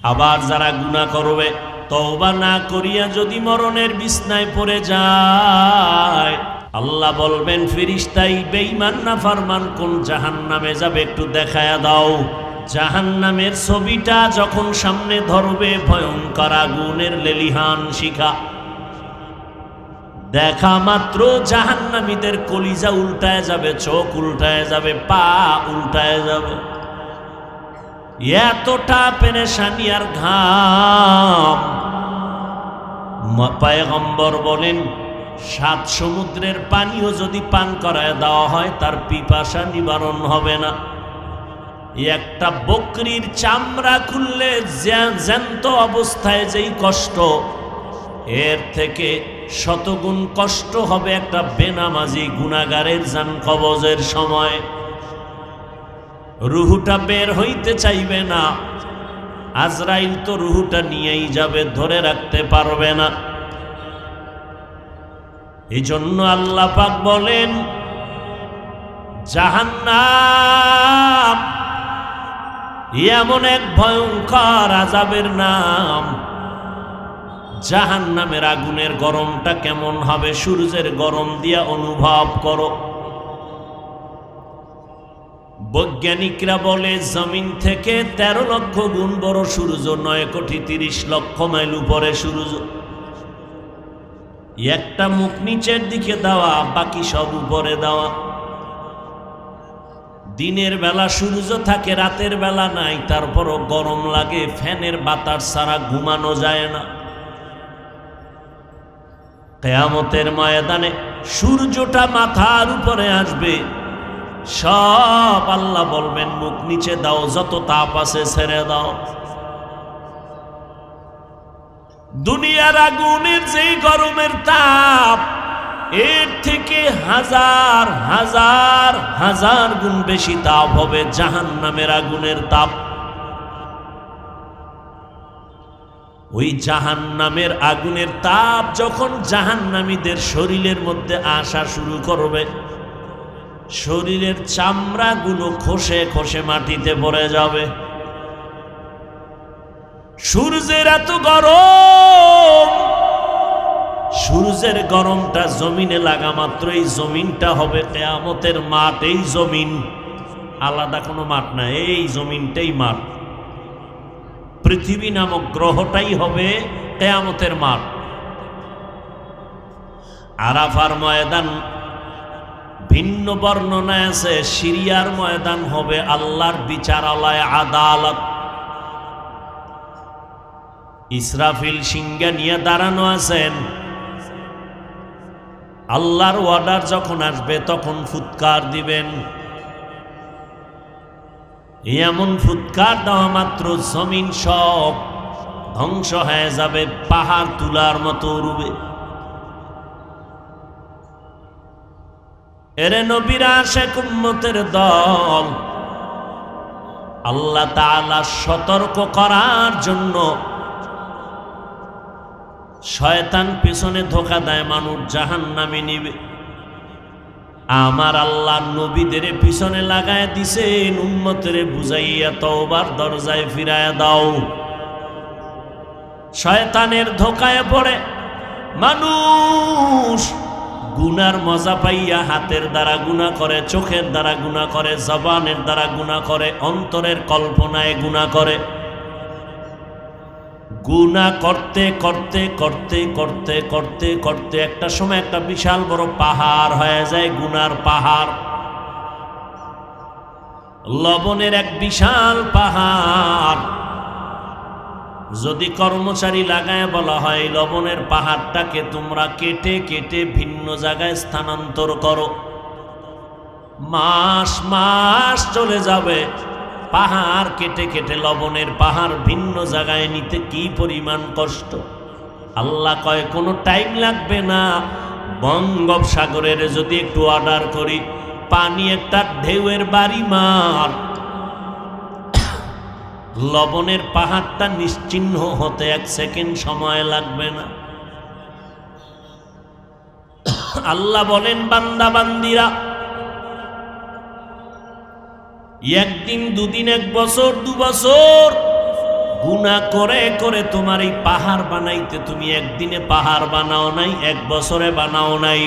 আবার যারা গুনাহ করবে তওবা না করিয়া যদি মরণের বিছনায় পড়ে যায়, আল্লাহ বলবেন ফেরেশতাই বেঈমান নাফরমান কোন জাহান্নামে যাবে একটু দেখায়া দাও। জাহান্নামের ছবিটা যখন সামনে ধরবে, ভয়ঙ্কর আগুনের লেলিহান শিখা দেখা মাত্র জাহান্নামীদের কলিজা উল্টায় যাবে, চোখ উল্টায় যাবে, পা উল্টায় যাবে। এতটা পেরেশানি আর ঘাম। পয়গম্বর বলেন 7 সমুদ্রের পানিও যদি পান করায় দেওয়া হয় তার পিপাসা নিবারণ হবে না। একটা বকরির চামড়া খুললে জ্যান্ত অবস্থায় যেই কষ্ট, এর থেকে শতগুণ কষ্ট হবে একটা বেনামাজি গুনাহগারের জান কবজের সময়। রুহুটা বের হইতে চাইবে না, আজরাইল তো রুহুটা নিয়েই যাবে, ধরে রাখতে পারবে না। এই জন্য আল্লাহ পাক বলেন জাহান্নাম এমন এক ভয়ঙ্কর আযাবের নাম। জাহান্নামের আগুনের গরমটা কেমন হবে সূর্যের গরম দিয়া অনুভব করো। বৈজ্ঞানিকরা বলে জমিন থেকে 13 লক্ষ গুণ বড় সূর্য, 9 কোটি 30 লক্ষ মাইল উপরে সূর্য। একটা মুখ নিচের দিকে দেওয়া, বাকি সব উপরে দেওয়া। দিনের বেলা সূর্য থাকে, রাতের বেলা নাই, তারপরও গরম লাগে, ফ্যানের বাতাস ছাড়া ঘুমানো যায় না। কিয়ামতের ময়দানে সূর্যটা মাথার উপরে আসবে, সব আল্লাহ বলবেন মুখ নিচে দাও, যত তাপ আছে ছেড়ে দাও। দুনিয়ার আগুনের যেই গরমের তাপ, এর থেকে হাজার হাজার হাজার গুণ বেশি তাপ হবে জাহান্নামের আগুনের তাপ। ওই জাহান্নামের আগুনের তাপ যখন জাহান্নামীদের শরীরের মধ্যে আসা শুরু করবে, শরীরের চামড়াগুলো খসে খসে মাটিতে পড়ে যাবে। সূর্যের এত গরম, সূর্যের গরমটা জমিনে লাগা মাত্রই জমিনটা হবে কিয়ামতের মাঠ। এই জমিন, আলাদা কোনো মাঠ না, এই জমিনটাই মাঠ। পৃথিবী নামক গ্রহটাই হবে কিয়ামতের মাঠ। আরাফার ময়দান ভিন্ন বর্ণনা আছে, সিরিয়ার ময়দান হবে আল্লাহর বিচারালয়, আদালত। ইসরাফিল সিংহা নিয়ে দাঁড়ানো আছেন। আল্লাহর অর্ডার যখন আসবে তখন ফুৎকার দিবেন। এমন ফুৎকার দেওয়া মাত্র জমিন সব ধ্বংস হয়ে যাবে, পাহাড় তুলার মতো উড়বে। এরে নবীরা আশিক উম্মতের দল, আল্লাহ তাআলা সতর্ক করার জন্য শয়তান পিছনে ধোঁকা দেয়, মানুষ জাহান্নামে নিবে। আমার আল্লাহ নবীদের পিছনে লাগায় দিছেন, উম্মতের বুঝাইয়া তওবার দরজায় ফিরায়া দাও। শয়তানের ধোঁকায় পড়ে মানুষ গুনার মজা পাইয়া হাতের দ্বারা গুনাহ করে, চোখের দ্বারা গুনাহ করে, জবানের দ্বারা গুনাহ করে, অন্তরের কল্পনায় গুনাহ করে। গুনাহ করতে করতে করতে করতে করতে করতে একটা সময় একটা বিশাল বড় পাহাড় হয়ে যায়, গুনার পাহাড়। লবণের এক বিশাল পাহাড়। যদি কর্মচারী লাগায় বলা হয় লবণের পাহাড়টাকে তোমরা কেটে কেটে ভিন্ন জায়গায় স্থানান্তর করো, মাস মাস চলে যাবে। পাহাড় কেটে কেটে লবণের পাহাড় ভিন্ন জায়গায় নিতে কি পরিমাণ কষ্ট। আল্লাহ কয় কোনো টাইম লাগবে না, বঙ্গোপসাগরের যদি একটু অর্ডার করি, পানি একটা ঢেউয়ের বাড়ি মার, লবণের পাহাড়টা নিশ্চিহ্ন হতে 1 সেকেন্ড সময় লাগবে না। আল্লাহ বলেন বান্দা বান্দিরা, একদিন, দুদিন, 1 বছর, 2 বছর গুনাহ করে করে তোমার এই পাহাড় বানাইতে তুমি একদিনে পাহাড় বানাও নাই, এক বছরে বানাও নাই।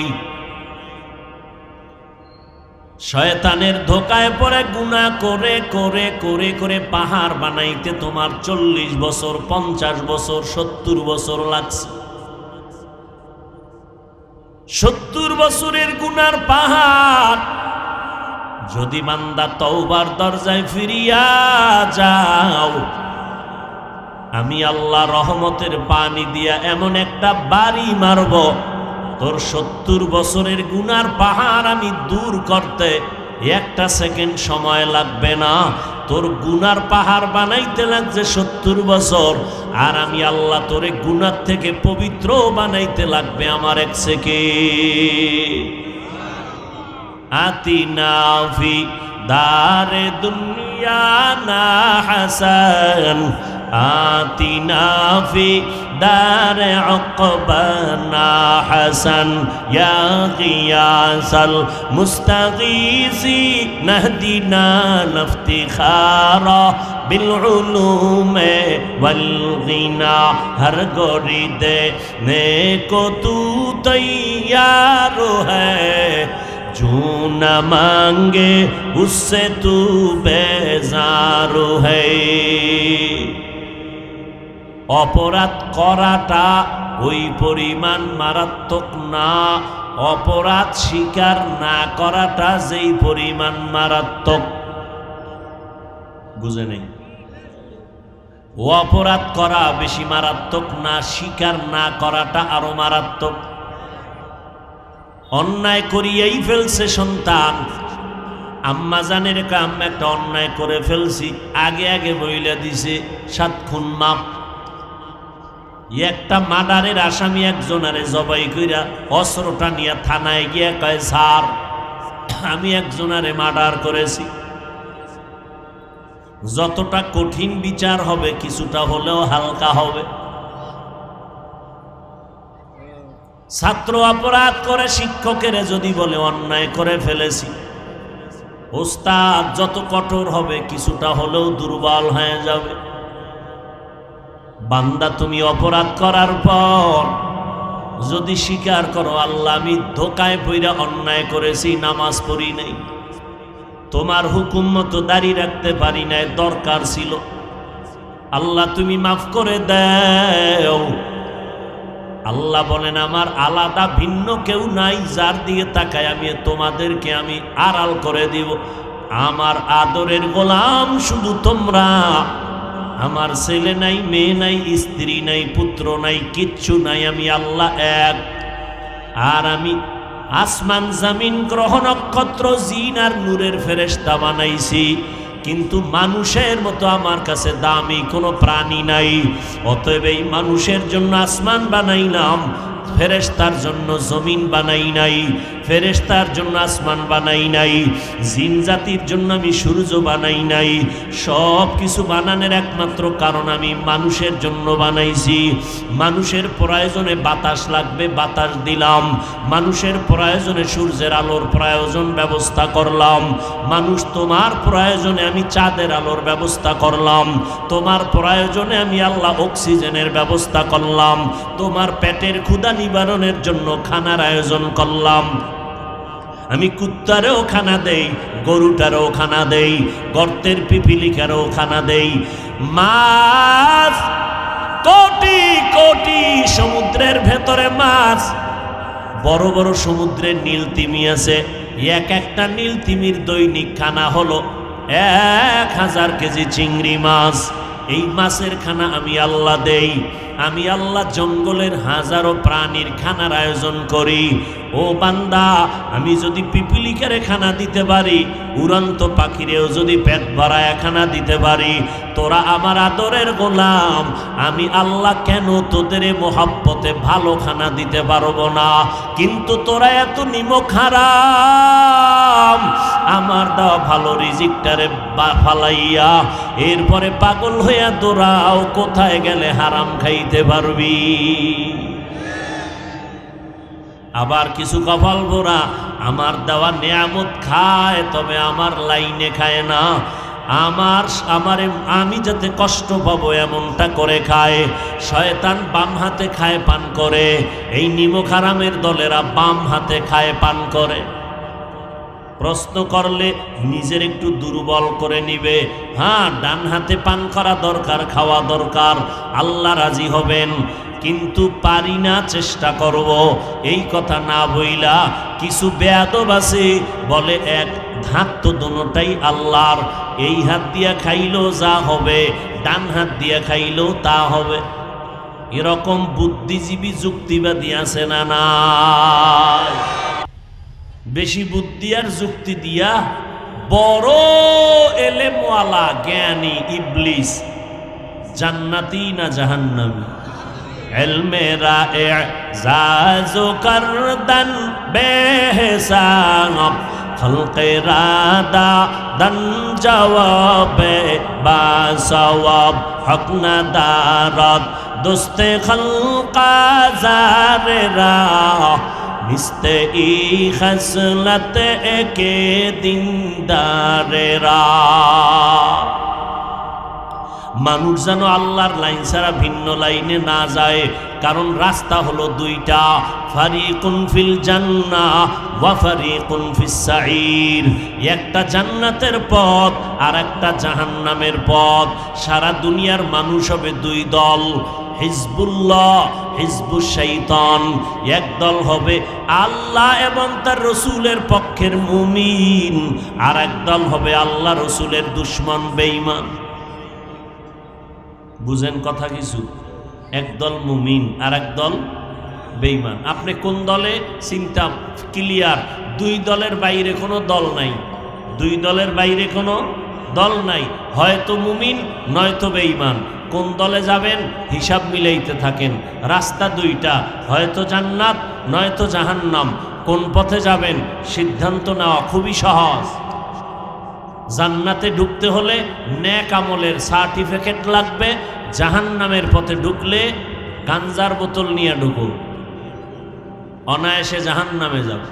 শয়তানের ধোকায় পড়ে গুনাহ করে করে করে করে পাহাড় বানাইতে তোমার 40 বছর, 50 বছর, 70 বছর লাগছে। 70 বছরের গুনার পাহাড় যদি বান্দা তওবার দরজায় ফিরিয়া যাও, আমি আল্লাহ রহমতের পানি দিয়া এমন একটা বাড়ি মারব, তোর 70 বছরের গুনার পাহাড় আমি দূর করতে একটা সেকেন্ড সময় লাগবে না। তোর গুনার পাহাড় বানাইতে লাগছে 70 বছর, আর আমি আল্লাহ তোরে গুনার থেকে পবিত্র বানাইতে লাগবে আমার 1 সেকেন্ড। আতিনা ফি দারে দুনিয়া না হাসান, আতিনা ফি দারে উকবানা হাসান, ইয়া গিয়াসাল মুস্তাগীসি নাহদিনা নাফতিখারা বিল উলুমে ওয়াল গিনা, হর গরিদে নেকো তু তৈয়ার হ্যায়, जो न मांगे उससे तू बेजार है। অপরাধ করাটা ওই পরিমাণ মারাত্মক না, অপরাধ স্বীকার না করাটা যেই পরিমাণ মারাত্মক। বুঝে নেই? ও অপরাধ করা বেশি মারাত্মক না, স্বীকার না করাটা আরো মারাত্মক। অন্যায় করিয়েই ফেলছে সন্তান, আম্মা জানের কাম একটা অন্যায় করে ফেলছি, আগে আগে বইলা দিছে 7 খুন মাপ। একটা মার্ডারের আসামি একজনারে জবাই কইরা অস্ত্রটা নিয়ে থানায় গিয়ে কয়, স্যার আমি একজনারে মার্ডার করেছি। যতটা কঠিন বিচার হবে কিছুটা হলেও হালকা হবে। ছাত্র অপরাধ করে শিক্ষকের যদি বলে অন্যায় করে ফেলেছি, ওস্তাদ যত কঠোর হবে কিছুটা হলেও দুর্বল হয়ে যাবে। বান্দা তুমি অপরাধ করার পর যদি স্বীকার করো, আল্লাহ আমি ধোকায় পইরা অন্যায় করেছি, নামাজ পড়ি নাই, তোমার হুকুম মতো দাঁড়িয়ে রাখতে পারি নাই, দরকার ছিল, আল্লাহ তুমি মাফ করে দাও। আল্লাহ বলেন আমার আলাদা ভিন্ন কেউ নাই, যার দিকে তাকায় আমি তোমাদেরকে আমি আড়াল করে দিব। আমার আদরের গোলাম শুধু তোমরা। আমার ছেলে নাই, মেয়ে নাই, স্ত্রী নাই, পুত্র নাই, কিচ্ছু নাই, আমি আল্লাহ এক। আর আমি আসমান জমিন গ্রহ নক্ষত্র জিন আর নূরের ফেরেশতা বানাইছি, কিন্তু মানুষের মতো আমার কাছে দামি কোনো প্রাণী নাই। অতএব এই মানুষের জন্য আসমান বানাইলাম, ফেরেশতার জন্য জমিন বানাই নাই, ফেরেশতার জন্য আসমান বানাই নাই, জিন জাতির জন্য আমি সূর্য বানাই নাই। সব কিছু বানানোর একমাত্র কারণ আমি মানুষের জন্য বানাইছি। মানুষের প্রয়োজনে বাতাস লাগবে, বাতাস দিলাম। মানুষের প্রয়োজনে সূর্যের আলোর প্রয়োজন ব্যবস্থা করলাম। মানুষ তোমার প্রয়োজনে আমি চাঁদের আলোর ব্যবস্থা করলাম। তোমার প্রয়োজনে আমি আল্লাহ অক্সিজেনের ব্যবস্থা করলাম। তোমার পেটের ক্ষুধা নিবারণের জন্য খানার আয়োজন করলাম। আমি কুত্তারেও খানা দেই, গরুটারেও খানা দেই, গর্তের পিপিলিকারেও খানা দেই। মাছ কোটি কোটি, সমুদ্রের ভেতরে মাছ, বড় বড় সমুদ্রের নীল তিমি আছে। এক একটা নীল তিমির দৈনিক খানা হলো 1000 কেজি চিংড়ি মাছ। এই মাছের খানা আমি আল্লাহ দেই। আমি আল্লাহ জঙ্গলের হাজারো প্রাণীর খানার আয়োজন করি। ও বান্দা, আমি যদি পিপিলিকারে খানা দিতে পারি, উড়ন্ত পাখিরেও যদি পেট ভরায় খানা দিতে পারি, তোরা আমার আদরের গোলাম, আমি আল্লাহ কেন তোদের মোহাব্বতে ভালো খানা দিতে পারবো না? কিন্তু তোরা এত নিমক হারাম, আমার দেওয়া ভালো রিজিকটারে ফালাইয়া এরপরে পাগল হইয়া দৌড়াও, কোথায় গেলে হারাম খাইতে পারবি। আবার কিছু কপাল ভরা আমার দেওয়া নিয়ামত খায়, তবে আমার লাইনে খায় না। আমারে আমি যাতে কষ্ট পাবো এমনটা করে খায়। শয়তান বাম হাতে খায় পান করে, এই নিমক হারামের দলেরা বাম হাতে খায় পান করে। প্রশ্ন করলে নিজের একটু দুর্বল করে নিবে। হ্যাঁ, ডান হাতে পান করা দরকার, খাওয়া দরকার, আল্লাহ রাজি হবেন। কিন্তু পারি না, চেষ্টা করব, এই কথা না বইলা কিছু বেয়াদব আছে বলে এক হাত তো দোনোটাই আল্লাহর, এই হাত দিয়া খাইলেও যা হবে ডান হাত দিয়া খাইলেও তা হবে। এরকম বুদ্ধিজীবী যুক্তিবাদী আছে না? না, বেশি বুদ্ধি আর যুক্তি দিয়া বড় এলেমওয়ালা জ্ঞানী ইবলিস জান্নাতি না জাহান্নামী? ইলমেরা ইজাজু করদান বেহসাব খলকেরা দান জওয়াবে বাসওয়াব হক না দারত দোস্তে খলকা জারেরা মিস্তে ই খসলত একে দিনদারেরা। মানুষ যেন আল্লাহর লাইন ছাড়া ভিন্ন লাইনে না যায়, কারণ রাস্তা হলো দুইটা, ফারিকুন ফিল জান্নাহ ওয়া ফারিকুন ফিস সাঈর। একটা জান্নাতের পথ আর একটা জাহান্নামের পথ। সারা দুনিয়ার মানুষ হবে দুই দল, হিজবুল্লাহ হিজবুশ শাইতান। এক দল হবে আল্লাহ এবং তার রসুলের পক্ষের মুমিন, আর এক দল হবে আল্লাহ রসুলের দুশমন বেঈমান। বুঝেন কথা কিছু? একদল মুমিন আর একদল বেঈমান। আপনি কোন দলে? চিন্তা ক্লিয়ার। দুই দলের বাইরে কোনো দল নাই, দুই দলের বাইরে কোনো দল নাই, হয়তো মুমিন নয়তো বেঈমান। কোন দলে যাবেন হিসাব মিলাইতে থাকেন। রাস্তা দুইটা, হয়তো জান্নাত নয়তো জাহান্নাম। কোন পথে যাবেন সিদ্ধান্ত নেওয়া খুবই সহজ। জান্নাতে ঢুকতে হলে নেক আমলের সার্টিফিকেট লাগবে, জাহান্নামের পথে ঢুকলে গাঞ্জার বোতল নিয়ে ঢুকো, অনায়াসে জাহান্নামে যাবে।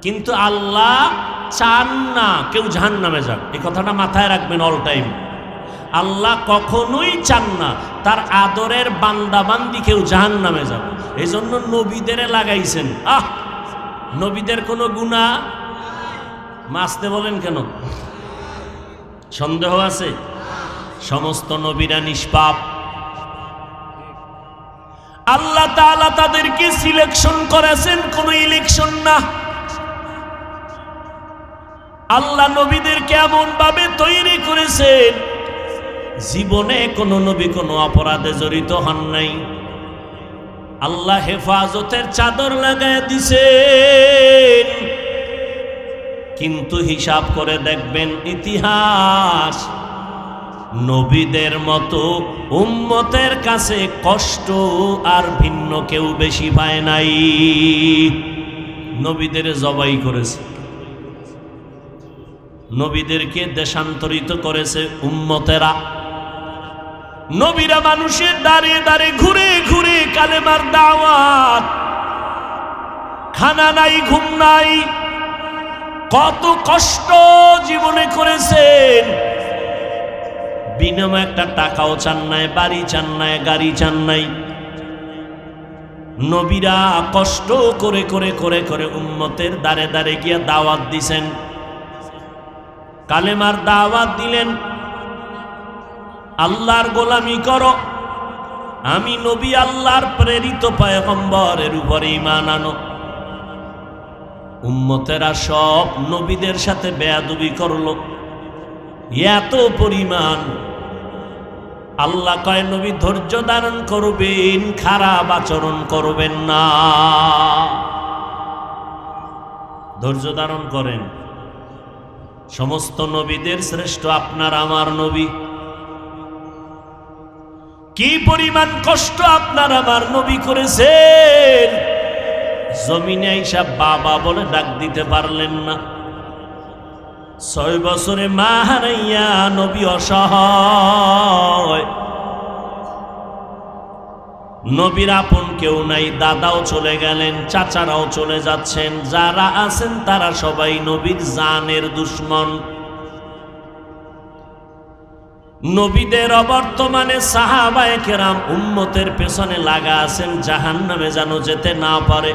কিন্তু আল্লাহ চান না কেউ জাহান্নামে যাক, এই কথাটা মাথায় রাখবেন অল টাইম। আল্লাহ কখনোই চান না তার আদরের বান্দাবান্দি কেউ জাহান্নামে যাবে। এই জন্য নবীদের লাগাইছেন। নবীদের কোনো গুনাহ মাসতে বলেন কেন? সন্দেহ আছে? সমস্ত নবীরা নিষ্পাপ। আল্লাহ তাআলা তাদেরকে সিলেকশন করেছেন, কোনো ইলেকশন না। আল্লাহ নবীদেরকে এমন ভাবে তৈরি করেছেন, জীবনে কোনো নবী কোনো অপরাধে জড়িত হন নাই। আল্লাহ হেফাজতের চাদর লাগায় দিছেন। কিন্তু হিসাব করে দেখবেন ইতিহাস, নবীদের মতো উম্মতের কাছে কষ্ট আর ভিন্ন কেউ বেশি পায় নাই। নবীদের জবাই করেছে, নবীদেরকে দেশান্তরিত করেছে উম্মতেরা। নবীরা মানুষের দাঁড়িয়ে দাঁড়িয়ে ঘুরে ঘুরে কালেমার দাওয়াত, খানা নাই ঘুম নাই, কত কষ্ট জীবনে করেছেন। বিনিময়ে একটা টাকাও চান নাই, বাড়ি চান নাই, গাড়ি চান নাই। নবীরা কষ্ট করে করে করে করে উম্মতের দাঁড়ে দাঁড়ে গিয়ে দাওয়াত দিছেন, কালেমার দাওয়াত দিলেন। আল্লাহর গোলামি করো, আমি নবী আল্লাহর প্রেরিত পয়গম্বরের উপরে ঈমান আনো। উম্মতেরা সব নবীদের সাথে বেয়াদবি করলো এত পরিমাণ। আল্লাহ কয় নবী ধৈর্য ধারণ করবেন, খারাপ আচরণ করবেন না। ধৈর্য ধারণ করেন। সমস্ত নবীদের শ্রেষ্ঠ আপনার আমার নবী। কি পরিমাণ কষ্ট আপনার আমার নবী করেছেন, জমিনে আইসা বাবা বলে ডাক দিতে পারলেন না। 6 বছরে মা হারাইয়া নবী অসহায়। নবীর আপন কেউ নাই, দাদাও চলে গেলেন, চাচারাও চলে যাচ্ছেন, যারা আছেন তারা সবাই নবীর জানের দুশমন। নবীদের অবর্তমানে সাহাবায়ে কেরাম উম্মতের পেছনে লাগা আছেন জাহান্নামে যেন যেতে না পারে।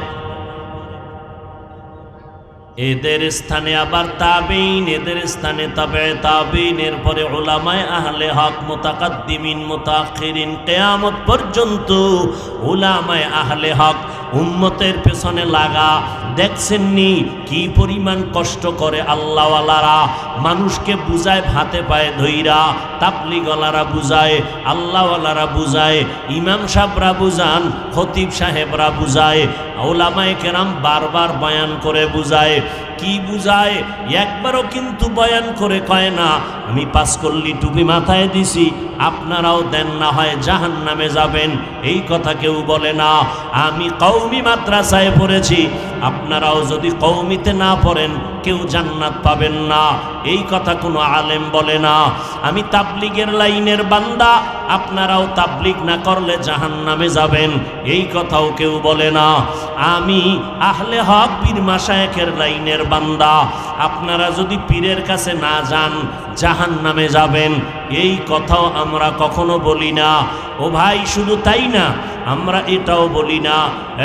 এদের স্থানে আবার তাবেঈন, এদের স্থানে তাবেঈ তাবেঈন, এরপরে উলামায়ে আহলে হক, মুতাকাদ্দিমিন মুতাআখিরিন, কিয়ামত পর্যন্ত উলামায়ে আহলে হক উম্মতের পেছনে লাগা। দেখছেননি কি পরিমাণ কষ্ট করে আল্লাহওয়ালারা, মানুষকে বুঝায় ভাতে পায়ে ধইরা, তাবলীগওয়ালারা বুঝায়, আল্লাহওয়ালারা বুঝায়, ইমাম সাহেবরা বুঝান, খতিব সাহেবরা বুঝায়, উলামায়ে কেরাম বারবার বয়ান করে বুঝায়। কি বুঝায়? একবারও কিন্তু বয়ান করে কয় না আমি পাঁচকল্লি টুপি মাথায় দিছি, আপনারাও দেন, না হয় জাহান্নামে যাবেন, এই কথা কেউ বলে না। আমি কওমি মাদ্রাসায় পড়েছি, আপনারাও যদি কওমিতে না পড়েন কেউ জান্নাত পাবেন না, এই কথা কোনো আলেম বলে না। আমি তাবলীগের লাইনের বান্দা, আপনারাও তাবলীগ না করলে জাহান্নামে যাবেন, এই কথাও কেউ বলে না। আমি আহলে হক পীর মাশায়েখের লাইনের বান্দা, আপনারা যদি পীরের কাছে না যান জাহান্নামে যাবেন, এই কথাও আমরা কখনো বলি না। ও ভাই, শুধু তাই না, আমরা এটাও বলি না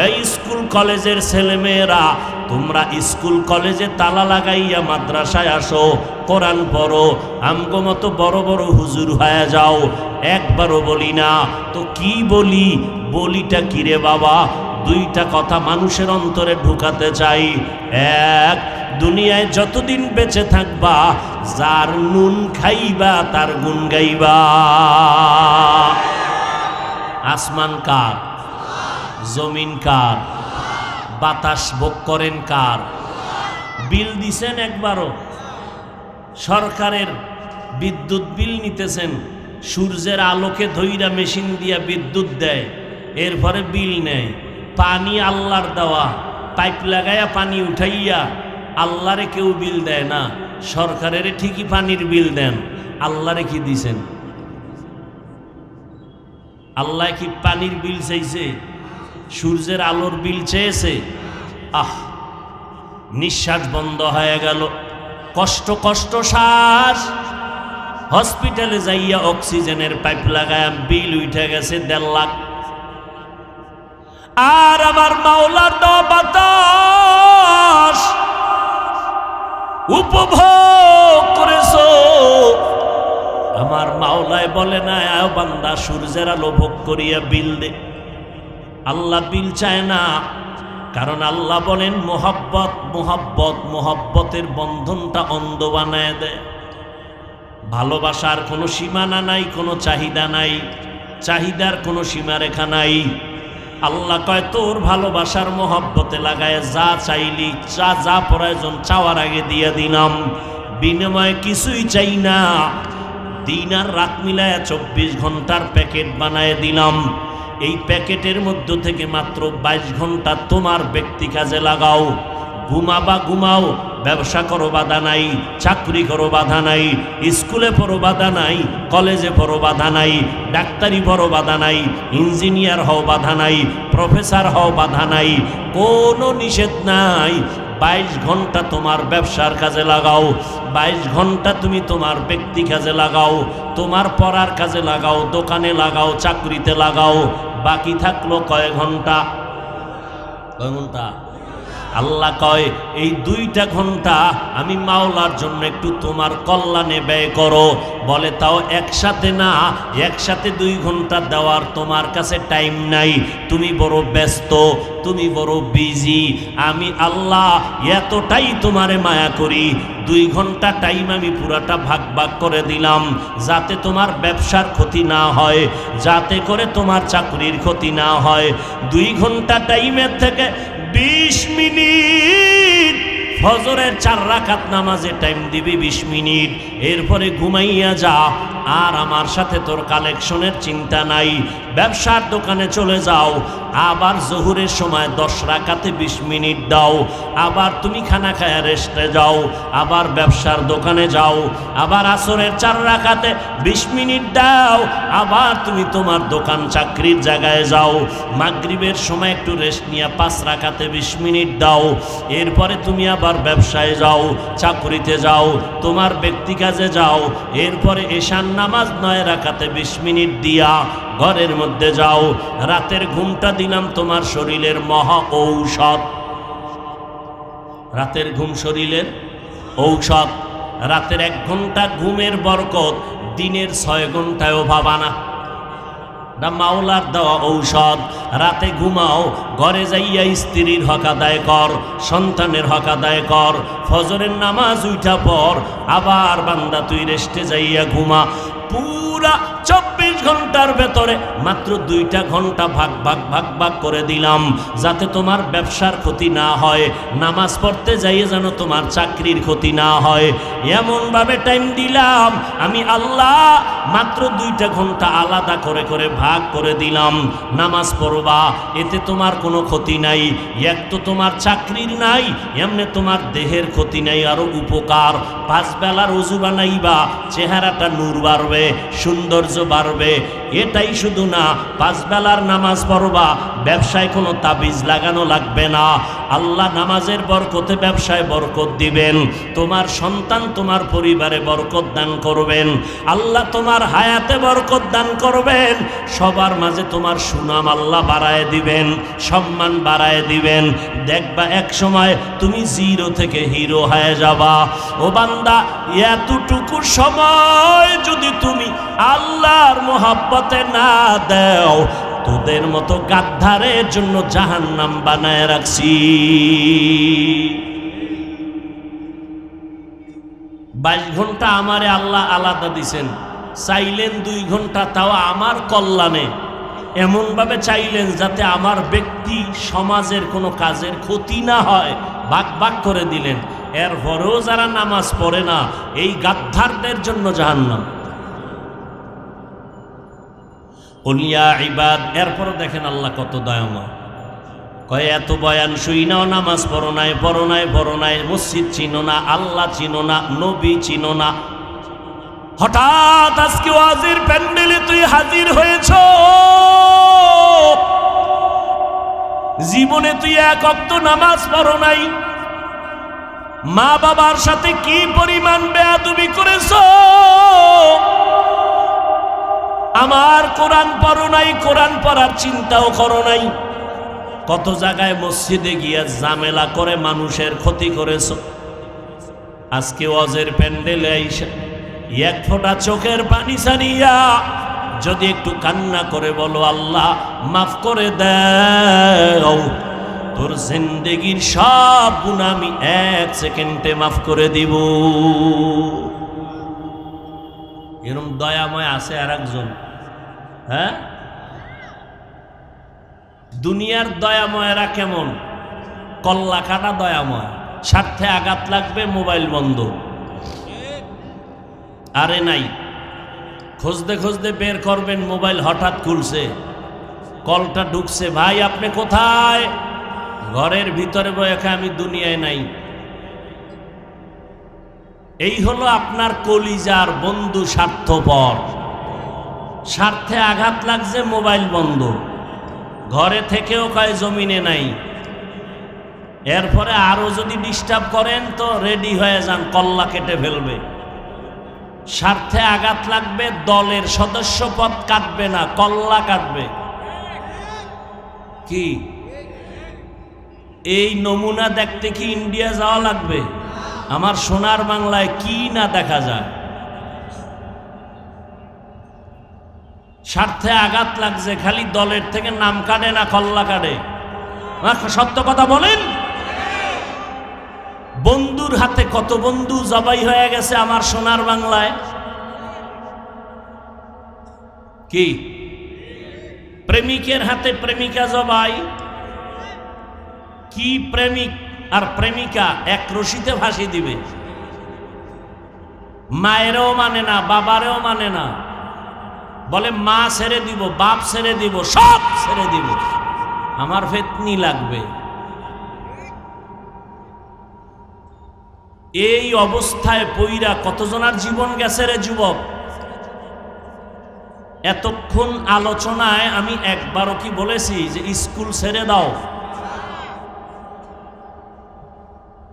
এই স্কুল কলেজের ছেলেমেয়েরা তোমরা স্কুল কলেজে তালা লাগাইয়া মাদ্রাসায় আসো, কোরআন পড়ো, আমগো মতো বড় বড় হুজুর হয়ে যাও, একবারও বলি না। তো কি বলি? বলিটা কিরে বাবা? দুইটা কথা মানুষের অন্তরে ঢুকাতে চাই। এক, দুনিয়ায় যতদিন বেঁচে থাকবা যার নুন খাইবা তার গুণ গাইবা। আসমান কার? জমিন কার? বাতাস ভোগ করেন কার? বিল দিছেন একবারও? সরকারের বিদ্যুৎ বিল নিতেছেন, সূর্যের আলোকে ধইরা মেশিন দিয়া বিদ্যুৎ দেয়, এরপরে বিল নেয়। পানি আল্লাহর দেওয়া, পাইপ লাগাইয়া পানি উঠাইয়া, আল্লাহরে কেউ বিল দেয় না, সরকারের ঠিকই পানির বিল দেন। আল্লাহরে কি দিছেন? আল্লাহ কি পানির বিল চাইছে? সূর্যের আলোর বিল চেয়েছে? আহ, নিঃশ্বাস বন্ধ হয়ে গেল, কষ্ট কষ্ট শ্বাস। হসপিটালে যাইয়া অক্সিজেনের পাইপ লাগায় বিল উঠে গেছে 1.5 লাখ। আর আমার মাওলার দেওয়া বাতাস উপভোগ করেছো, আমার মাওলায় বলে না আয় বান্দা সূর্যের আলো ভোগ করিয়া বিল দে। আল্লাহ বিল চায় না, কারণ আল্লাহ বলেন মোহাব্বত মোহাব্বত, মোহাব্বতের বন্ধনটা অন্ধ বানায় দেয়। ভালোবাসার কোনো সীমানা নাই, কোনো চাহিদা নাই, চাহিদার কোনো সীমারেখা নাই। আল্লাহ কয় তোর ভালোবাসার মোহাব্বতে লাগায় যা চাইলি, যা যা প্রয়োজন চাওয়ার আগে দিয়ে দিলাম, বিনিময়ে কিছুই চাই না। দিন আর রাত মিলায় 24 ঘন্টার প্যাকেট বানায় দিলাম। এই প্যাকেটের মধ্য থেকে মাত্র 22 ঘন্টা তোমার ব্যক্তি কাজে লাগাও। ঘুমাবা ঘুমাও, ব্যবসা করো বাধা নাই, চাকরি করো বাধা নাই, স্কুলে পড়ো বাধা নাই, কলেজে পড়ো বাধা নাই, ডাক্তারি পড়ো বাধা নাই, ইঞ্জিনিয়ার হও বাধা নাই, প্রফেসর হও বাধা নাই, কোনো নিষেধ নাই। 22 ঘন্টা তোমার ব্যবসার কাজে লাগাও, 22 ঘন্টা তুমি তোমার ব্যক্তি কাজে লাগাও, তোমার পড়ার কাজে লাগাও, দোকানে লাগাও, চাকরিতে লাগাও। বাকি থাকলো কয় ঘন্টা? কয় ঘন্টা? আল্লাহ কয় এই 2টা ঘন্টা আমি মাওলার জন্য একটু তোমার কল্যাণে ব্যয় করো। বলে তাও একসাথে না, একসাথে 2 ঘন্টা দেওয়ার তোমার কাছে টাইম নাই, তুমি বড় ব্যস্ত, তুমি বড় বিজি। আমি আল্লাহ এতটাই তোমারে মায়া করি, 2 ঘন্টা টাইম আমি পুরাটা ভাগ ভাগ করে দিলাম, যাতে তোমার ব্যবসার ক্ষতি না হয়, যাতে করে তোমার চাকরির ক্ষতি না হয়। 2 ঘন্টা টাইমের থেকে 20 মিনিট ফজরের 4 রাকাত নামাজে টাইম দিবি 20 মিনিট, এরপরে ঘুমাইয়া যা। আর আমার সাথে তোর কালেকশনের চিন্তা নাই, ব্যবসার দোকানে চলে যাও। আবার জোহরের সময় 10 রাকাতে 20 মিনিট দাও, আবার তুমি খানা খায়া রেস্টে যাও, আবার ব্যবসার দোকানে যাও। আবার আসরের 4 রাকাতে 20 মিনিট দাও, আবার তুমি তোমার দোকান চাকরির জায়গায় যাও। মাগরিবের সময় একটু রেস্ট নিয়ে 5 রাকাতে 20 মিনিট দাও, এরপরে তুমি আবার ব্যবসায় যাও, চাকরিতে যাও, তোমার ব্যক্তি কাজে যাও। এরপরে এশার নামাজ 9 রাকাতে 20 মিনিট দিয়া ঘরের মধ্যে যাও। রাতের ঘুমটা দিলাম তোমার শরীরের মহা ঔষধ। রাতের ঘুম শরীরের ঔষধ। রাতের 1 ঘন্টা ঘুমের বরকত দিনের 6 ঘন্টায়ও পাবা না। মাওলার দেওয়া ঔষধ। রাতে ঘুমাও, ঘরে যাইয়া স্ত্রীর হক আদায় কর, সন্তানের হক আদায় কর, ফজরের নামাজ উঠা পর আবার বান্দা তুই রেস্টে যাইয়া ঘুমা। পুরা 24 ঘন্টার ভেতরে মাত্র 2টা ঘন্টা ভাগ ভাগ ভাগ ভাগ করে দিলাম, যাতে তোমার ব্যবসার ক্ষতি না হয়, নামাজ পড়তে যাইয়ে যেন তোমার চাকরির ক্ষতি না হয়। এমনভাবে টাইম দিলাম আমি আল্লাহ, মাত্র 2টা ঘন্টা আলাদা করে করে ভাগ করে দিলাম। নামাজ পড়বা, এতে তোমার কোনো ক্ষতি নাই। এক তো তোমার চাকরির নাই, এমনি তোমার দেহের ক্ষতি নাই, আরো উপকার। 5 বেলার ওযু বানাইবা, চেহারাটা নূর বাড়বে, সৌন্দর্য বাড়বে। এটাই শুধু না, 5 বেলার নামাজ পড়বা, ব্যবসায় কোনো তাবিজ লাগানো লাগবে না। আল্লাহ নামাজের বরকতে ব্যবসায় বরকত দিবেন, তোমার সন্তান তোমার পরিবারে বরকত দান করবেন, আল্লাহ তোমার হায়াতে বরকত দান করবেন। সবার মাঝে তোমার সুনাম আল্লাহ বাড়ায় দিবেন, সম্মান বাড়ায় দিবেন। দেখবা এক সময় তুমি 0 থেকে হিরো হয়ে যাবা। ও বান্দা, এতটুকু সময় যদি তুমি আল্লাহর মোহাব্বতে না দাও, তোদের মতো গাদ্দারের জন্য জাহান্নাম বানায় রাখছি। 22 ঘন্টা আমারে আল্লাহ আলাদা দিছেন, চাইলেন 2 ঘন্টা, তাও আমার কল্যাণে। এমনভাবে চাইলেন যাতে আমার ব্যক্তি সমাজের কোনো কাজের ক্ষতি না হয়, ভাগ ভাগ করে দিলেন। এরপরেও যারা নামাজ পড়ে না, এই গাদ্দারদের জন্য জাহান্নাম। উলিয়া ইবাদ। এরপর দেখেন আল্লাহ কত দয়াময়। কয় এত বয়ান শুই নাও, নামাজ পড়ো নাই, পড়ো নাই, পড়ো নাই, মসজিদ চিনো না, আল্লাহ চিনো না, নবী চিনো না। হঠাৎ আজকে ওয়াজির প্যান্ডেলে তুই হাজির হয়েছ, জীবনে তুই 1 ওয়াক্ত নামাজ পড়ো নাই, মা বাবার সাথে কি পরিমাণ বেয়াদবি করেছ, আমার কোরআন পড়ো নাই, কোরআন পড়ার চিন্তাও করো নাই। কত জায়গায় মসজিদে গিয়া ঝামেলা করে মানুষের ক্ষতি করেছ। আজকে ওয়াজের প্যান্ডেলে আইসা 1 ফোঁটা চোখের পানি ছাড়িয়া যদি একটু কান্না করে বলো আল্লাহ মাফ করে দাও, তোর জিন্দেগির সব গুনাহ আমি 1 সেকেন্ডে মাফ করে দিব। এরকম দয়াময় আছে আর একজন। হ্যাঁ, দুনিয়ার দয়াময়েরা কেমন? কল্লা কাটা দয়াময়। স্বার্থে আঘাত লাগবে, মোবাইল বন্ধ। আরে নাই, খুঁজতে খুঁজতে বের করবেন, মোবাইল হঠাৎ খুলছে, কলটা ঢুকছে, ভাই আপনি কোথায়? ঘরের ভিতরে বসে আমি দুনিয়ায় নাই। এই হলো আপনার কলিজার বন্ধু স্বার্থপর। স্বার্থে আঘাত লাগছে, মোবাইল বন্ধ, ঘরে থেকেও কয় জমিনে নাই। এরপরে আরো যদি ডিস্টার্ব করেন তো রেডি হয়ে যান, কল্লা কেটে ফেলবে। স্বার্থে আঘাত লাগবে, দলের সদস্য পদ কাটবে না, কল্লা কাটবে। কি এই নমুনা দেখতে কি ইন্ডিয়া যাওয়া লাগবে? আমার সোনার বাংলায় কি না দেখা যায়। স্বার্থে আঘাত লাগছে, খালি দলের থেকে নাম কাটে না, কল্লা কাটে। সত্য কথা বলেন। বন্ধুর হাতে কত বন্ধু জবাই হয়ে গেছে আমার সোনার বাংলায়। কি প্রেমিকের হাতে প্রেমিকা জবাই। কি প্রেমিক আর প্রেমিকা এক রশিতে ভাসি দিবে। মায়েরও মানে না, বাবারেও মানে না, বলে মা ছেড়ে দিব, বাপ ছেড়ে দিব, সব ছেড়ে দিব, আমার ফেতনি লাগবে। এই অবস্থায় পইরা কতজনার জীবন গেছে রে যুবক। এতক্ষণ আলোচনায় আমি একবারও কি বলেছি যে স্কুল ছেড়ে দাও,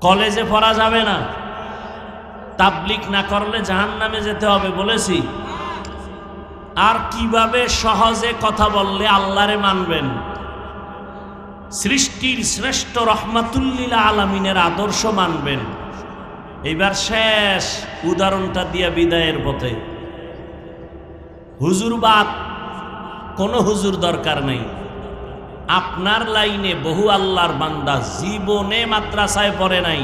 কলেজে পড়া যাবে না, তাবলিগ না করলে জাহান্নামে যেতে হবে বলেছি? আর কিভাবে সহজে কথা বললে আল্লাহরে মানবেন? সৃষ্টির শ্রেষ্ঠ রহমাতুল্লিল আলামিনের আদর্শ মানবেন। এইবার শেষ উদাহরণটা দিয়া বিদায়ের পথে। হুজুরবাদ, কোনো হুজুর দরকার নেই। আপনার লাইনে বহু আল্লাহর বান্দা জীবনে মাদ্রাসায় পড়ে নাই,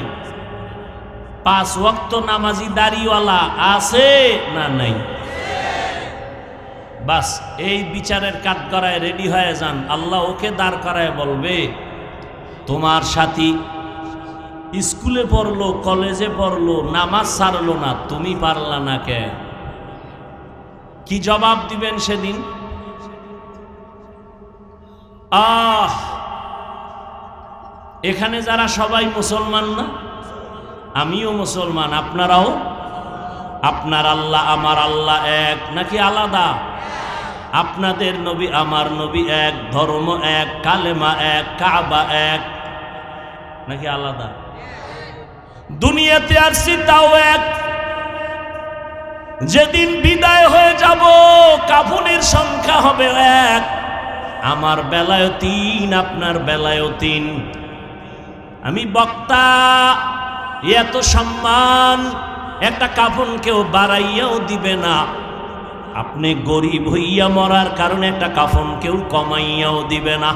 5 ওয়াক্ত নামাজি দাড়িওয়ালা আছে না নাই? বাস এই বিচারের কাঠগড়ায় রেডি হয়ে যান। আল্লাহ ওকে দাঁড় করায় বলবে, তোমার সাথী স্কুলে পড়লো, কলেজে পড়লো, নামাজ ছাড়লো না, তুমি পারলা না কে? কি জবাব দিবেন সেদিন? এখানে যারা সবাই মুসলমান না? আমিও মুসলমান, আপনারাও? আপনার আল্লাহ আমার আল্লাহ এক নাকি আলাদা? আপনাদের নবী আমার নবী এক, ধর্ম এক, কালেমা এক, কাবা এক নাকি আলাদা? দুনিয়াতে আসছি তাও এক। যেদিন বিদায় হয়ে যাব কাফনের সংখ্যা হবে এক। আমার বেলায় 3, আপনার বেলায় 3। আমি বক্তা, এত সম্মান একটা কাফন কেউ বাড়াইয়াও দিবে না। আপনি গরিব হইয়া মরার কারণে একটা কাফন কেউ কমাইয়াও দিবে না।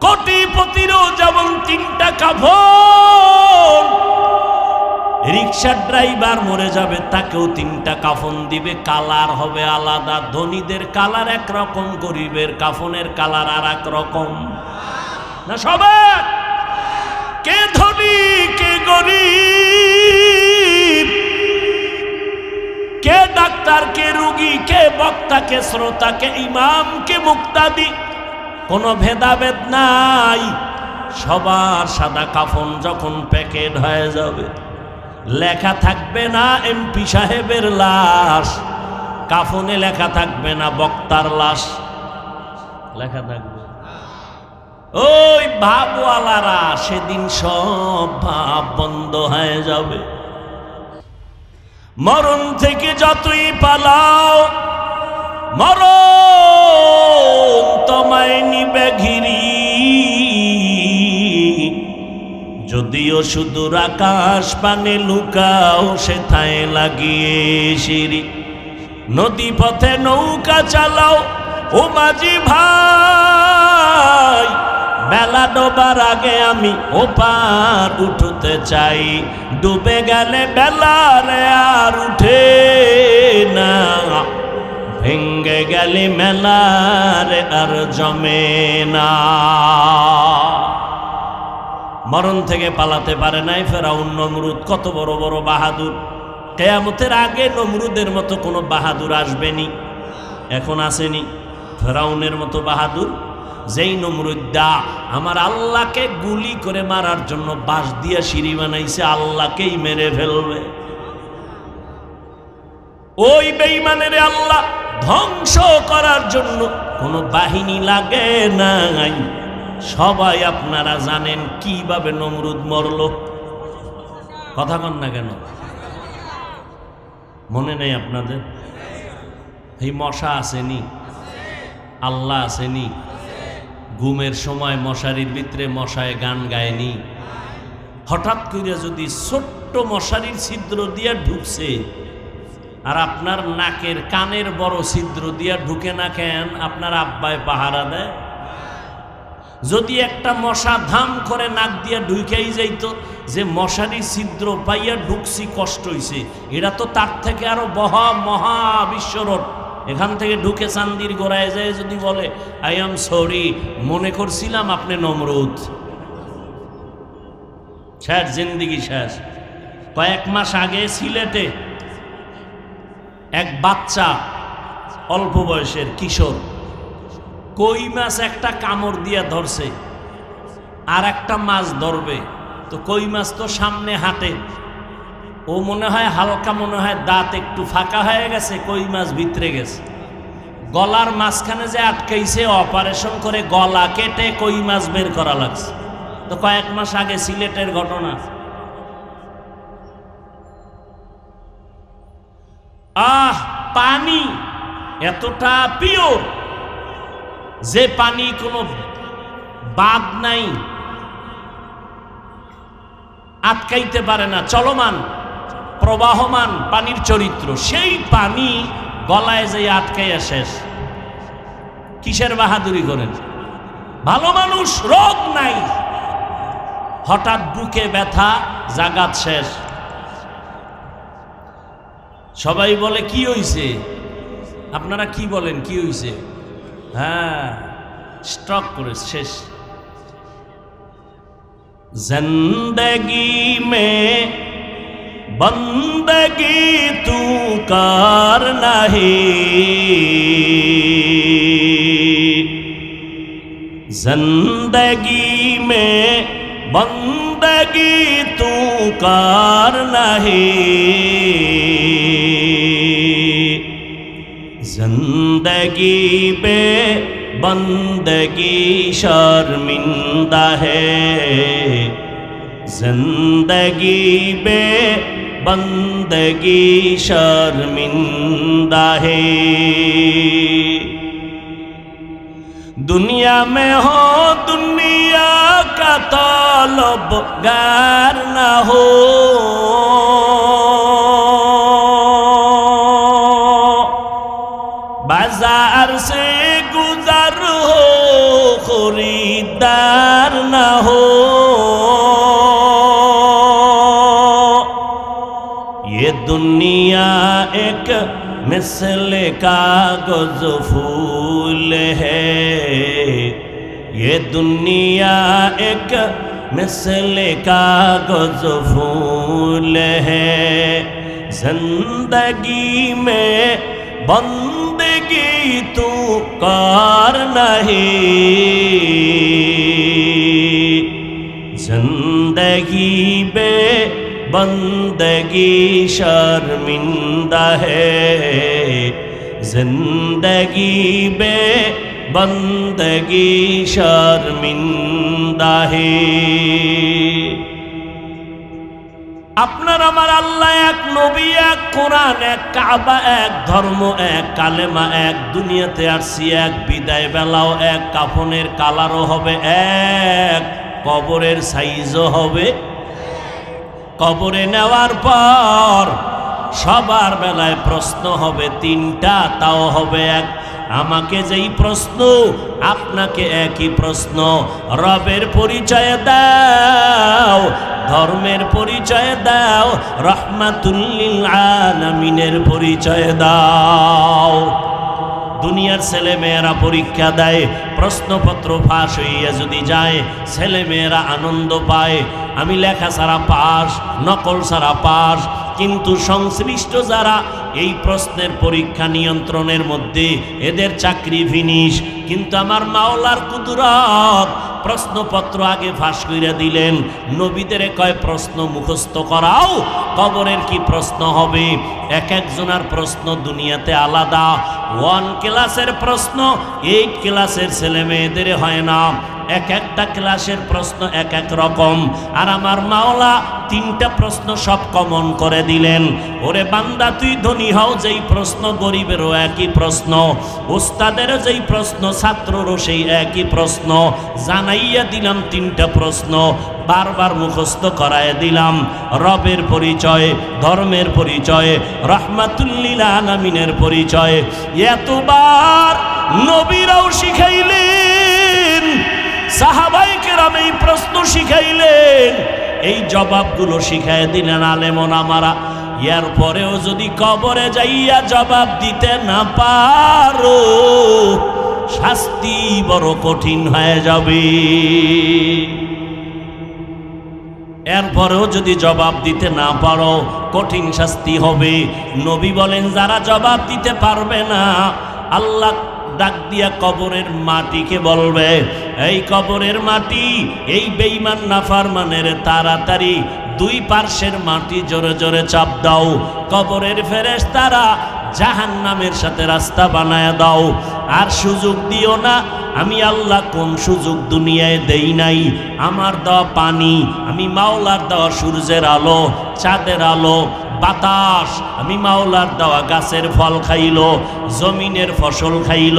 কোটিপতিরও যেমন 3টা কাফন, রিক্সার ড্রাইভার মরে যাবে তাকেও 3টা কাফন দিবে, কালার হবে আলাদা। ধনীদের কালার একরকম, গরিবের কাফনের কালার আর এক রকম। না সবাই? কে ধনী কে গরিব, কে ডাক্তার কে রোগী, কে বক্তা কে শ্রোতা, কে ইমাম কে মুক্তাদি, কোনো ভেদাভেদ নাই। সবার সাদা কাফন যখন প্যাকেট হয়ে যাবে, লেখা থাকবে না এমপি সাহেবের লাশ, কাফনে লেখা থাকবে না বক্তার লাশ, লেখা থাকবে ওই ভাবওয়ালারা। সেদিন সব ভাব বন্ধ হয়ে যাবে। মরণ থেকে যতই পালাও, মরণ তোমায় নিবে ঘিরি। যদিও সুদূর আকাশ পানে লুকাও, সেথায় লাগিয়ে সিঁড়ি। নদী পথে নৌকা চালাও ও মাঝি ভাই, বেলা ডোবার আগে আমি ওপার উঠতে চাই। ডুবে গেলে বেলারে আর উঠে না, ভেঙ্গে গেলে মেলারে আর জমে না। মরণ থেকে পালাতে পারে নাই ফেরাউন নমরুদ, কত বড় বড় বাহাদুর। কিয়ামতের আগে নমরুদের মতো কোনো বাহাদুর আসবেনি, এখন আসেনি। ফেরাউনের মতো বাহাদুর, যেই নমরুদ্দা আমার আল্লাহকে গুলি করে মারার জন্য বাঁশ দিয়া সিঁড়ি বানাইছে, আল্লাহকেই মেরে ফেলবে। ওই বেঈমানের আল্লাহ ধ্বংস করার জন্য কোনো বাহিনী লাগে নাই। সবাই আপনারা জানেন কিভাবে নমরুদ মরল। কথা কন না কেন? মনে নেই আপনাদের? এই মশা আসেনি, আল্লাহ আসেনি। ঘুমের সময় মশারির ভিতরে মশায় গান গায়নি। হঠাৎ করে যদি ছোট্ট মশারির ছিদ্র দিয়া ঢুকছে, আর আপনার নাকের কানের বড় ছিদ্র দিয়া ঢুকে না কেন? আপনার আব্বায় পাহারা দেয়। যদি একটা মশা ধাম করে নাক দিয়া ঢুকেই যাইত, যে মশারি ছিদ্র পাইয়া ঢুকছি কষ্ট হইছে, এটা তো তার থেকে আরো মহা বিশ্বরট। এখান থেকে ঢুকে চান্দির গোড়ায় যায় যদি বলে আই এম সরি, মনে করছিলাম আপনি নমরুদ, শেষ, জিন্দিগি শেষ। কয়েক মাস আগে সিলেটে এক বাচ্চা, অল্প বয়সের কিশোর, কই মাছ একটা কামড় দিয়া ধরছে, আর একটা মাছ ধরবে, তো কই মাছ তো সামনে হাঁটে, ও মনে হয় হালকা, মনে হয় দাঁত একটু ফাঁকা হয়ে গেছে, কই মাছ ভিতরে গেছে, গলার মাঝখানে যে আটকাইছে, অপারেশন করে গলা কেটে কই মাছ বের করা লাগছে। তো কয়েক মাস আগে সিলেটের ঘটনা। পানি এতটা পিওর যে পানি কোনো বাদ নাই, আটকাইতে পারে না, চলমান প্রবাহমান পানির চরিত্র। সেই পানি গলায় যে আটকাইয়া শেষ। কিসের বাহাদুরি করেন? ভালো মানুষ, রোগ নাই, হঠাৎ বুকে ব্যথা, জাগাত শেষ। সবাই বলে কি হইছে? আপনারা কি বলেন কি হইছে? হ্যাঁ, স্ট্রোক করে শেষ। जिंदगी में बंदगी तू कर नहीं, जिंदगी में बंदगी तू कर नहीं, जिंदगी पे बंदगी शर्मिंदा है, जिंदगी बे बंदगी शर्मिंदा है। दुनिया में हो दुनिया का तलबगार न हो, बाजार से गुजर हो खरीदार न हो, ये दुनिया एक मिसल कागज फूल है, ये दुनिया एक मिसल कागज फूल है, जिंदगी में बंदगी तू कर नहीं, जिंदगी बे बंदगी शर्मिंदा है, जिंदगी बे बंदगी शर्मिंदा है। আপনার আমার আল্লাহ এক, নবী এক, কোরআন এক, কাবা এক, ধর্ম এক, কালেমা এক, দুনিয়াতে আসছি এক, বিদায় বেলাও এক, কাফনের কালারও হবে এক, কবরের সাইজও হবে। কবরে নেওয়ার পর সবার বেলায় প্রশ্ন হবে তিনটা, তাও হবে এক। আমাকে যেই প্রশ্ন, আপনাকে একই প্রশ্ন। রবের পরিচয় দাও, ধর্মের পরিচয় দাও, রহমাতুল লিল আলামিনের পরিচয় দাও। দুনিয়ার ছেলে মেয়েরা পরীক্ষা দেয়, প্রশ্নপত্র ফাঁস হইয়া যদি যায়, ছেলে মেয়েরা আনন্দ পায়, আমি লেখা ছাড়া পাস, নকল ছাড়া পাস। কিন্তু সংশ্লিষ্ট যারা এই প্রশ্নের পরীক্ষা নিয়ন্ত্রণের মধ্যে, এদের চাকরি ফিনিশ। কিন্তু আমার মাওলার কুদরত, প্রশ্নপত্র আগে ফাঁস কইরা দিলেন। নবীদের কয় প্রশ্ন মুখস্থ করাও, কবরের কি প্রশ্ন হবে। এক একজনের প্রশ্ন দুনিয়াতে আলাদা। 1 ক্লাসের প্রশ্ন 8 ক্লাসের ছেলে মেয়েদের হয় না। এক একটা ক্লাসের প্রশ্ন এক এক রকম। আর আমার মাওলা 3টা প্রশ্ন সব কমন করে দিলেন। ওরে বান্দা, তুই ধনী হও, যেই প্রশ্ন গরিবেরও একই প্রশ্ন, ওস্তাদেরও যেই প্রশ্ন ছাত্ররও সেই একই প্রশ্ন। জানাইয়া দিলাম 3টা প্রশ্ন, বারবার মুখস্থ করায় দিলাম। রবের পরিচয়, ধর্মের পরিচয়, রহমাতুল লিল আলামিনের পরিচয়। এতবার নবীরাও শিখাইলেন, সাহাবায়ে কেরাম এই প্রশ্ন শিখাইলেন, এই জবাবগুলো শিখাই দিলেন আলেম ওলামারা। এর পরেও যদি কবরে যাইয়া জবাব দিতে না পারো, শাস্তি বড় কঠিন হয়ে যাবে। এরপরেও যদি জবাব দিতে না পারো, কঠিন শাস্তি হবে। নবী বলেন, যারা জবাব দিতে পারবে না, আল্লাহ ডাক দিয়া কবরের মাটিকে বলবে, এই কবরের মাটি, এই বেঈমান নাফরমানের তাড়াতাড়ি 2 পার্শ্বের মাটি জোরে জোরে চাপ দাও। কবরের ফেরেশতারা জাহান্নামের সাথে রাস্তা বানায় দাও। আর সুযোগ দিও না, আমি আল্লাহ কোন সুযোগ দুনিয়ায় দেই নাই। আমার দেওয়া পানি, আমি মাওলার দেওয়া সূর্যের আলো, চাঁদের আলো, বাতাস আমি মাওলার দেওয়া গাছের ফল খাইল, জমিনের ফসল খাইল,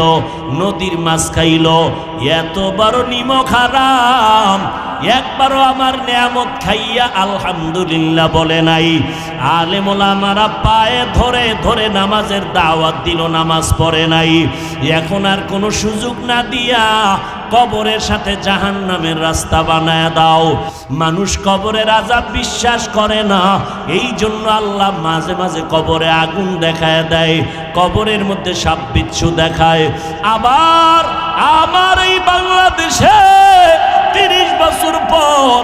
নদীর মাছ খাইল, এত বড় নিমক হারাম একবারও আমার নেয়ামত খাইয়া আলহামদুলিল্লাহ বলে নাই। আলেম ওলামারা পায়ে ধরে ধরে নামাজের দাওয়াত দিল, নামাজ পড়ে নাই। এখন আর কোনো সুযোগ না দিয়া কবরের সাথে জাহান্নামের রাস্তা বানায় দাও। মানুষ কবরের আযাব বিশ্বাস করে না, এই জন্য আল্লাহ মাঝে মাঝে কবরে আগুন দেখায় দেয়, কবরের মধ্যে সাপ বিচ্ছু দেখায়। আবার আমার এই বাংলাদেশে 30 বছর পর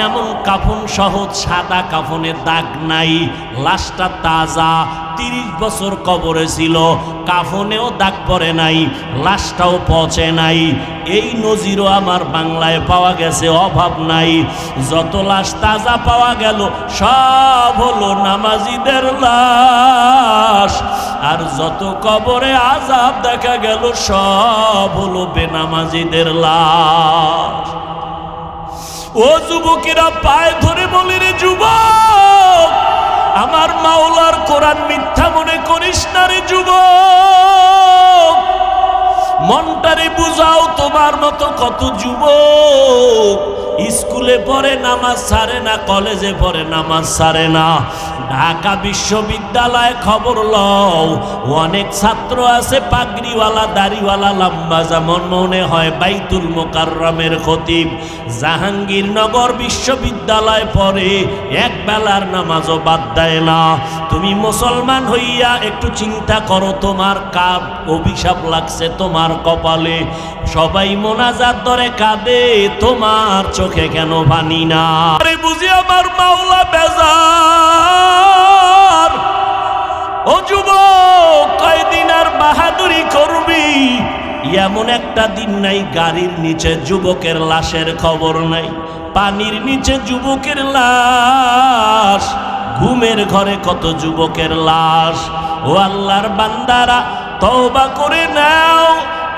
এমন কাফন সহজ সাদা কাফনের দাগ নাই, লাশটা তাজা, 30 বছর কবরে ছিল, কাফনেও দাগ পড়ে নাই, লাশটাও পচে নাই। এই নজিরও আমার বাংলায় পাওয়া গেছে, অভাব নাই। যত লাশ তাজা পাওয়া গেল সব হলো নামাজিদের লাশ, আর যত কবরে আযাব দেখা গেল সব হলো বেনামাজিদের লাশ। ও যুবকেরা পায়ে ধরে বলি রে যুবক, আমার মাওলার কোরআন মিথ্যা মনে করিস না রে যুবক, মনটারে বুঝাও। তোমার মতো কত যুবক স্কুলে পড়ে নামাজ ছাড়ে না, কলেজে পড়ে নামাজ ছাড়ে না। ঢাকা বিশ্ববিদ্যালয়ে খবর লও, অনেক ছাত্র আছে পাগড়িওয়ালা দাড়িওয়ালা লম্বা, যেমন মনে হয় বাইতুল মোকাররমের খতিব। জাহাঙ্গীরনগর বিশ্ববিদ্যালয় পড়ে, এক বেলার নামাজও বাদ দেয় না। তুমি মুসলমান হইয়া একটু চিন্তা করো, তোমার কার অভিশাপ লাগছে তোমার কপালে? সবাই মোনাজাত ধরে কাঁদে, তোমার চোখে কেন পানি না? আরে বুঝি আমার মাওলা বেজার। ও যুবক, কয়দিন আর বাহাদুরি করবি? এমন একটা দিন নাই গাড়ির নিচে যুবকের লাশের খবর নাই, পানির নিচে যুবকের লাশ, ঘুমের ঘরে কত যুবকের লাশ। ও আল্লাহর বান্দারা, তওবা করে নাও।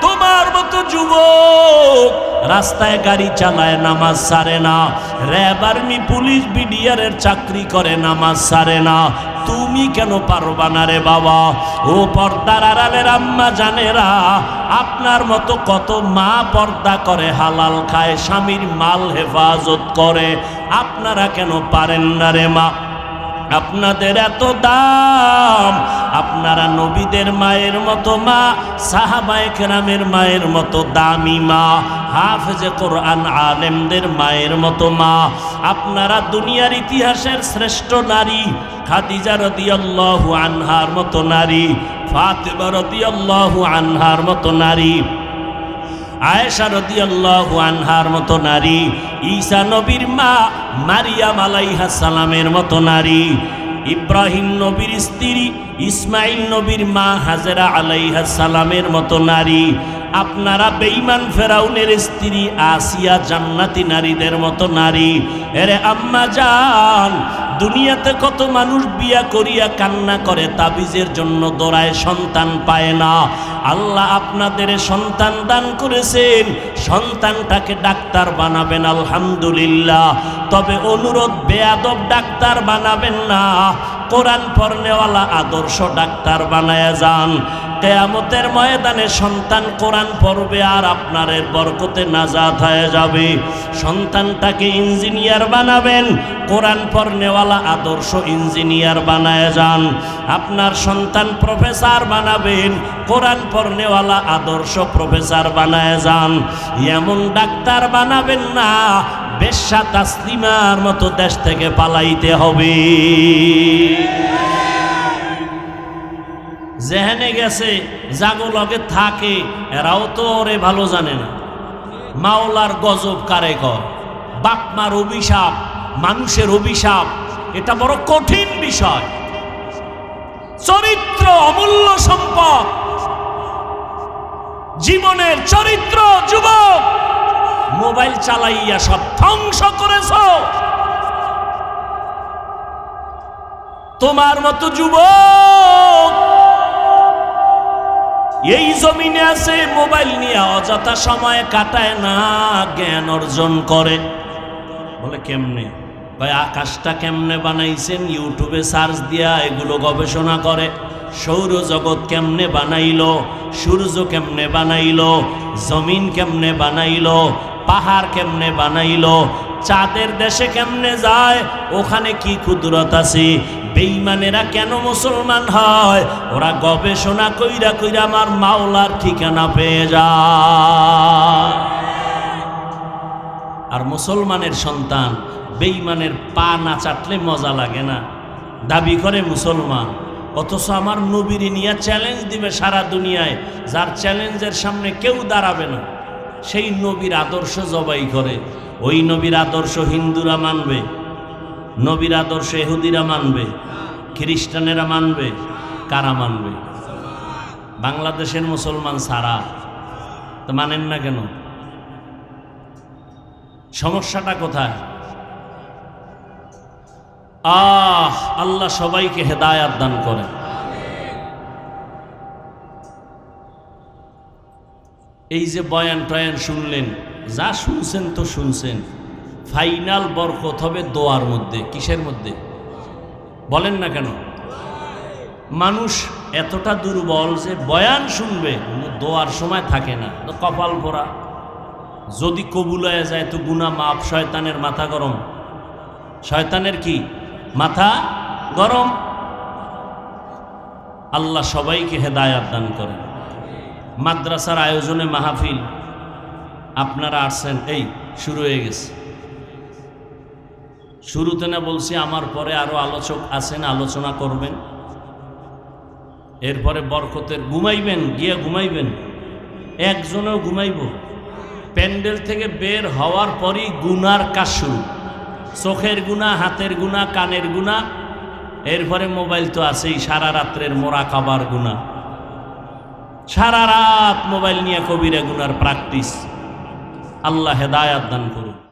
তোমার মতো যুবক রাস্তায় গাড়ি চালায়, নামাজ ছাড়ে না, র্যাব আর্মি পুলিশ বিডিআরের চাকরি করে, নামাজ ছাড়ে না। তুমি কেন পারবা না রে বাবা? ও পর্দার আড়ালের আম্মা জানেরা, আপনার মতো কত মা পর্দা করে, হালাল খায়, স্বামীর মাল হেফাজত করে, আপনারা কেন পারেন না রে মা? আপনাদের এত দাম, আপনারা নবীদের মায়ের মতো মা, সাহাবায়ে কেরামের মায়ের মতো দামি মা, হাফেজে কোরআন আলেমদের মায়ের মতো মা। আপনারা দুনিয়ার ইতিহাসের শ্রেষ্ঠ নারী, খাদিজা রাদিয়াল্লাহু আনহার মতো নারী, ফাতেমা রাদিয়াল্লাহু আনহার মতো নারী, আয়েশা রাদিয়াল্লাহু আনহার মতো নারী, ঈসা নবীর মা মারিয়াম আলাইহিস সালামের মতো নারী, ইব্রাহিম নবীর স্ত্রী ইসমাইল নবীর মা হাজেরা আলাইহিস সালামের মতো নারী। আপনারা বেঈমান ফেরাউনের স্ত্রী আসিয়া জান্নাতি নারীদের মতো নারী। এরে আম্মা জান, দুনিয়াতে কত মানুষ বিয়া করিয়া কান্না করে, তাবিজের জন্য দৌড়ায়, সন্তান পায় না। আল্লাহ আপনাদের সন্তান দান করেছেন, সন্তানটাকে ডাক্তার বানাবেন আলহামদুলিল্লাহ, তবে অনুরোধ, বেয়াদব ডাক্তার বানাবেন না, কোরআন পড়নেওয়ালা আদর্শ ডাক্তার বানায়া যান। কিয়ামতের ময়দানে সন্তান কোরআন পড়বে আর আপনার বরকতে নাজাত হয়ে যাবে। সন্তানটাকে ইঞ্জিনিয়ার বানাবেন, কোরআন পড়নেওয়ালা আদর্শ ইঞ্জিনিয়ার বানায় যান। আপনার সন্তান প্রফেসর বানাবেন, কোরআন পড়নেওয়ালা আদর্শ প্রফেসর বানায় যান। এমন ডাক্তার বানাবেন না বেশ্যা তাসলিমার মতো দেশ থেকে পালাইতে হবে। যেখানে গেছে জাগো লগে থাকে, এরাও তো ওরে ভালো জানে না। মাওলার গজব কারে কর? বাপমার অভিশাপ, মানুষের অভিশাপ, এটা বড় কঠিন বিষয়। চরিত্র অমূল্য সম্পদ, জীবনের চরিত্র। যুবক, মোবাইল চালাইয়া সব ধ্বংস করেছ। তোমার মতো যুবক এই জমিনে আছে, মোবাইল নিয়ে অযথা সময় কাটায় না, জ্ঞান অর্জন করে। বলে কেমনে? কয় আকাশটা কেমনে বানাইছেন ইউটিউবে সার্চ দিয়া এগুলো গবেষণা করে। সৌরজগৎ কেমনে বানাইলো, সূর্য কেমনে বানাইলো, জমিন কেমনে বানাইলো, পাহাড় কেমনে বানাইলো, চাঁদের দেশে কেমনে যায়, ওখানে কি কুদরত আছে। বেঈমানেরা কেন মুসলমান হয়? ওরা গবেষণা কইরা কইরা আমার মাওলার ঠিকানা পেয়ে যায়। আর মুসলমানের সন্তান বেঈমানের পা না চাটলে মজা লাগে না, দাবি করে মুসলমান, অথচ আমার নবীর নিয়ে চ্যালেঞ্জ দিবে সারা দুনিয়ায়, যার চ্যালেঞ্জের সামনে কেউ দাঁড়াবে না, সেই নবীর আদর্শ জবাই করে। ওই নবীর আদর্শ হিন্দুরা মানবে, নবীর আদর্শ ইহুদিরা মানবে, খ্রিস্টানেরা মানবে, কারা মানবে? বাংলাদেশের মুসলমান সারা। তো মানেন না কেন? সমস্যাটা কোথায়? আল্লাহ সবাইকে হেদায়াত দান করে। এই যে বয়ান টয়ান শুনলেন, যা শুনছেন তো শুনছেন, ফাইনাল বরকত হবে দোয়ার মধ্যে। কিসের মধ্যে বলেন না কেন? মানুষ এতটা দুর্বল যে বয়ান শুনবে কিন্তু দোয়ার সময় থাকে না, তো কপাল পোড়া। যদি কবুল হয়ে যায় তো গুনাহ মাপ। শয়তানের মাথা গরম, শয়তানের কি মাথা গরম। আল্লাহ সবাইকে হেদায়াত দান করেন। মাদ্রাসার আয়োজনে মাহফিল আপনারা আসছেন, এই শুরু হয়ে গেছে। শুরুতে না বলছি আমার পরে আরো আলোচক আছেন, আলোচনা করবেন। এরপরে বরকতের ঘুমাইবেন, গিয়ে ঘুমাইবেন, একজনেও ঘুমাইব। প্যান্ডেল থেকে বের হওয়ার পরই গুনার কাজ শুরু। চোখের গুনাহ, হাতের গুনাহ, কানের গুনাহ, এরপরে মোবাইল তো আছেই, সারা রাত্রের মোরাকাবার গুনাহ। সারা রাত মোবাইল নিয়ে কবিরা গুনার প্র্যাকটিস। আল্লাহ হেদায়াত দান করুন।